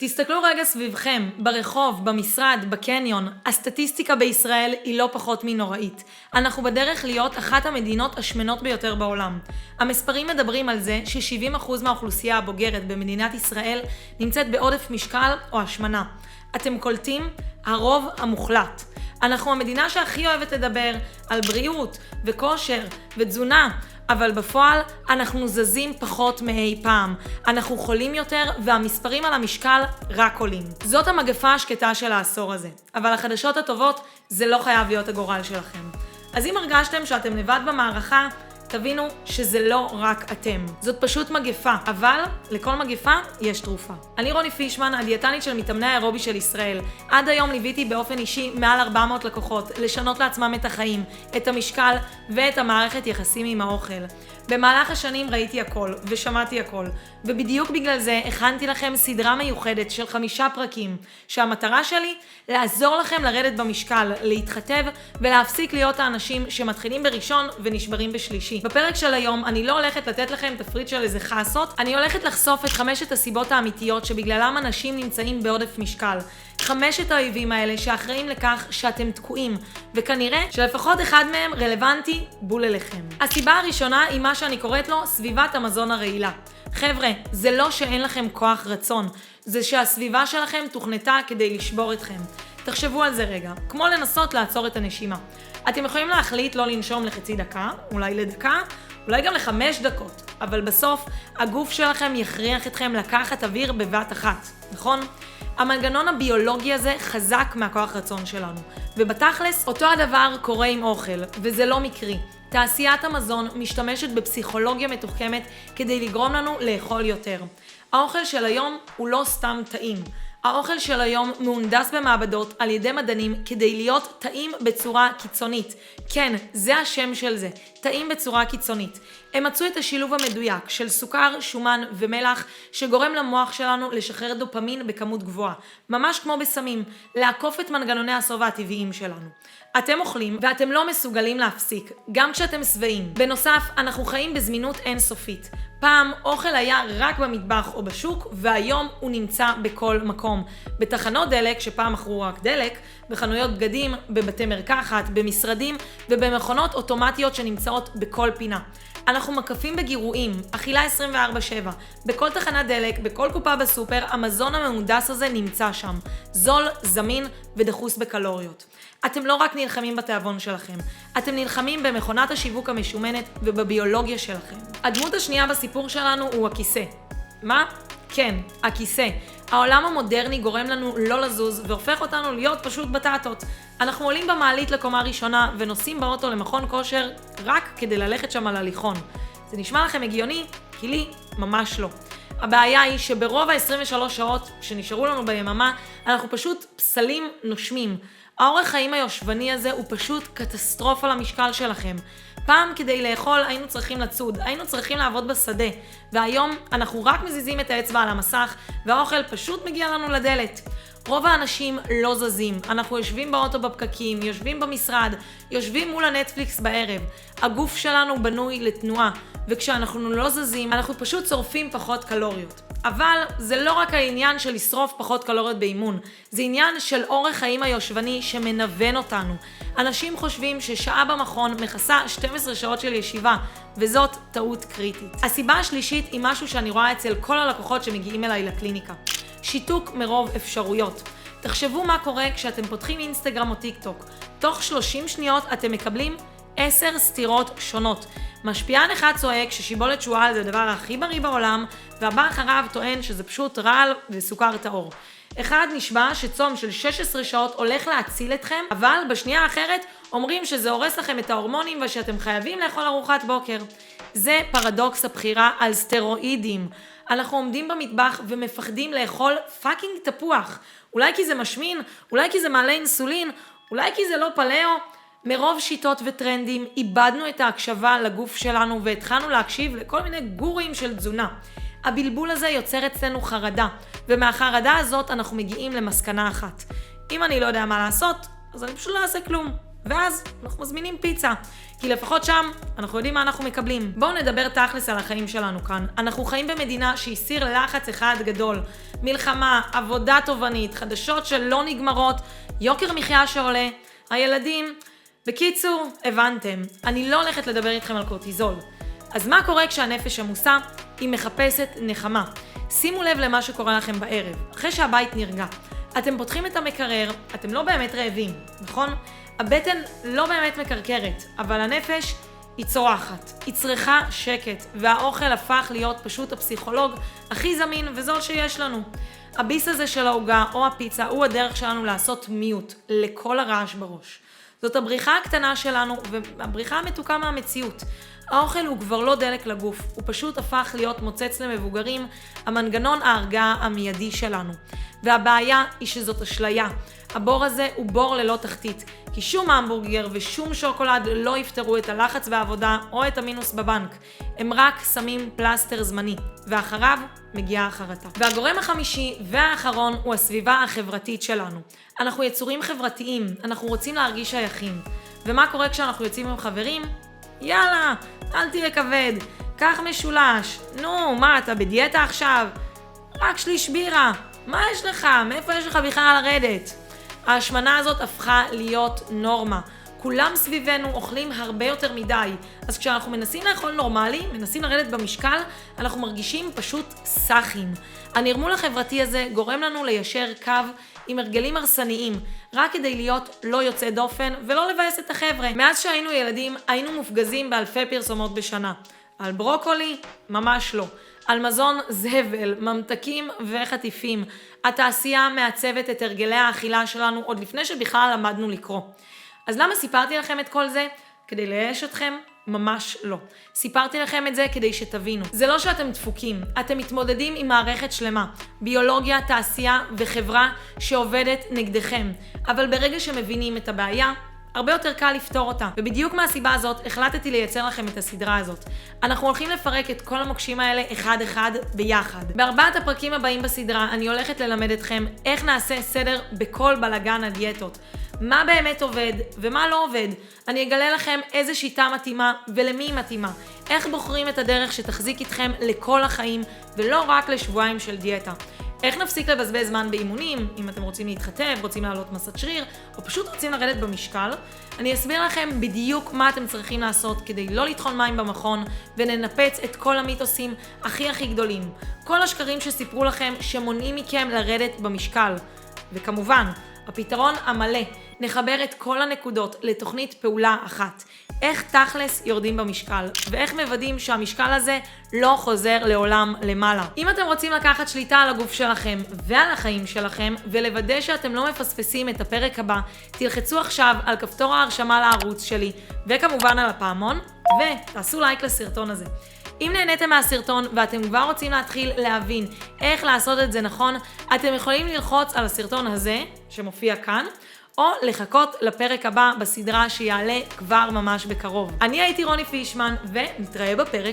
תסתכלו רגע סביבכם, ברחוב, במשרד, בקניון. הסטטיסטיקה בישראל היא לא פחות מנוראית. אנחנו בדרך להיות אחת המדינות השמנות ביותר בעולם. המספרים מדברים על זה ש70% מהאוכלוסייה הבוגרת במדינת ישראל נמצאת בעודף משקל או השמנה. אתם קולטים? הרוב המוחלט. אנחנו המדינה שהכי אוהבת לדבר על בריאות וכושר ותזונה, אבל בפועל אנחנו זזים פחות מאי פעם. אנחנו חולים יותר והמספרים על המשקל רק עולים. זאת המגפה השקטה של העשור הזה. אבל החדשות הטובות זה לא חייב להיות הגורל שלכם. אז אם הרגשתם שאתם לבד במערכה, תבינו שזה לא רק אתם. זאת פשוט מגפה, אבל לכל מגפה יש תרופה. אני רוני פישמן, הדיאטנית של מתאמני האירובי של ישראל. עד היום ליוויתי באופן אישי מעל 400 לקוחות לשנות לעצמם את החיים, את המשקל ואת המערכת יחסים עם האוכל. במהלך השנים ראיתי הכל ושמעתי הכל, ובדיוק בגלל זה הכנתי לכם סדרה מיוחדת של 5 פרקים, שהמטרה שלי לעזור לכם לרדת במשקל, להתחתב ולהפסיק להיות האנשים שמתחילים בראשון ונשברים בשלישי. בפרק של היום אני לא הולכת לתת לכם תפריט של איזה חסות, אני הולכת לחשוף את 5 הסיבות האמיתיות שבגללם אנשים נמצאים בעודף משקל. 5 האויבים האלה שאחראים לכך שאתם תקועים, וכנראה שלפחות אחד מהם רלוונטי בול אליכם. הסיבה הראשונה היא מה שאני קוראת לו סביבת המזון הרעילה. חבר'ה, זה לא שאין לכם כוח רצון, זה שהסביבה שלכם תוכנתה כדי לשבור אתכם. תחשבו על זה רגע, כמו לנסות לעצור את הנשימה. אתם יכולים להחליט לא לנשום לחצי דקה, אולי לדקה, אולי גם ל5 דקות, אבל בסוף הגוף שלכם יכריח אתכם לקחת אוויר בבת אחת, נכון? המנגנון הביולוגי הזה חזק מהכוח רצון שלנו, ובתכלס אותו הדבר קורה עם אוכל, וזה לא מקרי. תעשיית המזון משתמשת בפסיכולוגיה מתוחכמת כדי לגרום לנו לאכול יותר. האוכל של היום הוא לא סתם טעים. האוכל של היום מהונדס במעבדות על ידי מדענים כדי להיות טעים בצורה קיצונית. כן, זה השם של זה, טעים בצורה קיצונית. הם מצאו את השילוב המדויק של סוכר, שומן ומלח שגורם למוח שלנו לשחרר דופמין בכמות גבוהה. ממש כמו בסמים, לעקוף את מנגנוני הסובה הטבעיים שלנו. אתם אוכלים ואתם לא מסוגלים להפסיק, גם כשאתם שבעים. בנוסף, אנחנו חיים בזמינות אינסופית. פעם אוכל היה רק במטבח או בשוק, והיום הוא נמצא בכל מקום. בתחנות דלק, שפעם מכרו רק דלק, בחנויות בגדים, בבתי מרקחת, במשרדים ובמכונות אוטומטיות שנמצאות בכל פינה. אנחנו מקפים בגירויים, אכילה 24/7. בכל תחנת דלק, בכל קופה בסופר, המזון המהונדס הזה נמצא שם. זול, זמין ודחוס בקלוריות. אתם לא רק נלחמים בתיאבון שלכם, אתם נלחמים במכונת השיווק המשומנת ובביולוגיה שלכם. הדמות השנייה בסיפור שלנו הוא הכיסא. מה? כן, הכיסא. העולם המודרני גורם לנו לא לזוז והופך אותנו להיות פשוט בטטות. אנחנו עולים במעלית לקומה ראשונה ונוסעים באוטו למכון כושר רק כדי ללכת שם על הליכון. זה נשמע לכם הגיוני? כי לי ממש לא. הבעיה היא שברוב ה-23 שעות שנשארו לנו ביממה, אנחנו פשוט פסלים נושמים. האורח חיים היושבני הזה הוא פשוט קטסטרופה למשקל שלכם. פעם כדי לאכול היינו צריכים לצוד, היינו צריכים לעבוד בשדה, והיום אנחנו רק מזיזים את האצבע על המסך והאוכל פשוט מגיע לנו לדלת. רוב האנשים לא זזים, אנחנו יושבים באוטו בפקקים, יושבים במשרד, יושבים מול הנטפליקס בערב. הגוף שלנו בנוי לתנועה, וכשאנחנו לא זזים אנחנו פשוט שורפים פחות קלוריות. אבל זה לא רק העניין של לשרוף פחות קלוריות באימון, זה עניין של אורח חיים היושבני שמנוון אותנו. אנשים חושבים ששעה במכון מכסה 12 שעות של ישיבה, וזאת טעות קריטית. הסיבה השלישית היא משהו שאני רואה אצל כל הלקוחות שמגיעים אליי לקליניקה. שיתוק מרוב אפשרויות. תחשבו מה קורה כשאתם פותחים אינסטגרם או טיק טוק. תוך 30 שניות אתם מקבלים 10 סתירות שונות. משפיען אחד צועק ששיבולת שועל זה הדבר הכי בריא בעולם, והבא אחריו טוען שזה פשוט רעל וסוכר טהור. אחד נשבע שצום של 16 שעות הולך להציל אתכם, אבל בשנייה האחרת אומרים שזה הורס לכם את ההורמונים ושאתם חייבים לאכול ארוחת בוקר. זה פרדוקס הבחירה על סטרואידים. אנחנו עומדים במטבח ומפחדים לאכול פאקינג תפוח. אולי כי זה משמין, אולי כי זה מעלה אינסולין, אולי כי זה לא פלאו. מרוב שיטות וטרנדים איבדנו את ההקשבה לגוף שלנו והתחלנו להקשיב לכל מיני גורים של תזונה. הבלבול הזה יוצר אצלנו חרדה, ומהחרדה הזאת אנחנו מגיעים למסקנה אחת. אם אני לא יודע מה לעשות, אז אני פשוט לא אעשה כלום. ואז אנחנו מזמינים פיצה. כי לפחות שם אנחנו יודעים מה אנחנו מקבלים. בואו נדבר תכלס על החיים שלנו כאן. אנחנו חיים במדינה שהיא סיר לחץ אחד גדול. מלחמה, עבודה תובענית, חדשות שלא נגמרות, יוקר מחיה שעולה, הילדים. בקיצור, הבנתם, אני לא הולכת לדבר איתכם על קורטיזול. אז מה קורה כשהנפש עמוסה? היא מחפשת נחמה. שימו לב למה שקורה לכם בערב, אחרי שהבית נרגע. אתם פותחים את המקרר, אתם לא באמת רעבים, נכון? הבטן לא באמת מקרקרת, אבל הנפש היא צורחת, היא צריכה שקט, והאוכל הפך להיות פשוט הפסיכולוג הכי זמין וזול שיש לנו. הביס הזה של ההוגה או הפיצה הוא הדרך שלנו לעשות מיוט לכל הרעש בראש. זאת הבריחה הקטנה שלנו והבריחה המתוקה מהמציאות. האוכל הוא כבר לא דלק לגוף, הוא פשוט הפך להיות מוצץ למבוגרים, המנגנון ההרגעה המיידי שלנו. והבעיה היא שזאת אשליה. הבור הזה הוא בור ללא תחתית, כי שום המבורגר ושום שוקולד לא יפתרו את הלחץ בעבודה או את המינוס בבנק. הם רק שמים פלסטר זמני, ואחריו מגיעה החרטה. והגורם החמישי והאחרון הוא הסביבה החברתית שלנו. אנחנו יצורים חברתיים, אנחנו רוצים להרגיש שייכים. ומה קורה כשאנחנו יוצאים עם חברים? יאללה, אל תהיה כבד, קח משולש. נו, מה, אתה בדיאטה עכשיו? רק שליש בירה. מה יש לך? מאיפה יש לך בכלל לרדת? ההשמנה הזאת הפכה להיות נורמה. כולם סביבנו אוכלים הרבה יותר מדי. אז כשאנחנו מנסים לאכול נורמלי, מנסים לרדת במשקל, אנחנו מרגישים פשוט סחים. הנרמול החברתי הזה גורם לנו ליישר קו עם הרגלים הרסניים, רק כדי להיות לא יוצא דופן ולא לבאס את החבר'ה. מאז שהיינו ילדים, היינו מופגזים באלפי פרסומות בשנה. על ברוקולי? ממש לא. על מזון זבל, ממתקים וחטיפים. התעשייה מעצבת את הרגלי האכילה שלנו עוד לפני שבכלל למדנו לקרוא. אז למה סיפרתי לכם את כל זה? כדי לייאש אתכם? ממש לא. סיפרתי לכם את זה כדי שתבינו. זה לא שאתם דפוקים, אתם מתמודדים עם מערכת שלמה, ביולוגיה, תעשייה וחברה שעובדת נגדכם. אבל ברגע שמבינים את הבעיה, הרבה יותר קל לפתור אותה. ובדיוק מהסיבה הזאת החלטתי לייצר לכם את הסדרה הזאת. אנחנו הולכים לפרק את כל המוקשים האלה אחד אחד ביחד. בארבעת הפרקים הבאים בסדרה אני הולכת ללמד אתכם איך נעשה סדר בכל בלגן הדיאטות. מה באמת עובד ומה לא עובד. אני אגלה לכם איזה שיטה מתאימה ולמי היא מתאימה. איך בוחרים את הדרך שתחזיק איתכם לכל החיים ולא רק לשבועיים של דיאטה. איך נפסיק לבזבז זמן באימונים, אם אתם רוצים להתחתב, רוצים לעלות מסת שריר, או פשוט רוצים לרדת במשקל. אני אסביר לכם בדיוק מה אתם צריכים לעשות כדי לא לטחון מים במכון, וננפץ את כל המיתוסים הכי גדולים. כל השקרים שסיפרו לכם שמונעים מכם לרדת במשקל. וכמובן, הפתרון המלא, נחבר את כל הנקודות לתוכנית פעולה אחת. איך תכלס יורדים במשקל, ואיך מוודאים שהמשקל הזה לא חוזר לעולם למעלה. אם אתם רוצים לקחת שליטה על הגוף שלכם ועל החיים שלכם, ולוודא שאתם לא מפספסים את הפרק הבא, תלחצו עכשיו על כפתור ההרשמה לערוץ שלי, וכמובן על הפעמון, ותעשו לייק לסרטון הזה. אם נהניתם מהסרטון ואתם כבר רוצים להתחיל להבין איך לעשות את זה נכון, אתם יכולים ללחוץ על הסרטון הזה, שמופיע כאן, או לחכות לפרק הבא בסדרה שיעלה כבר ממש בקרוב. אני הייתי רוני פישמן, ונתראה בפרק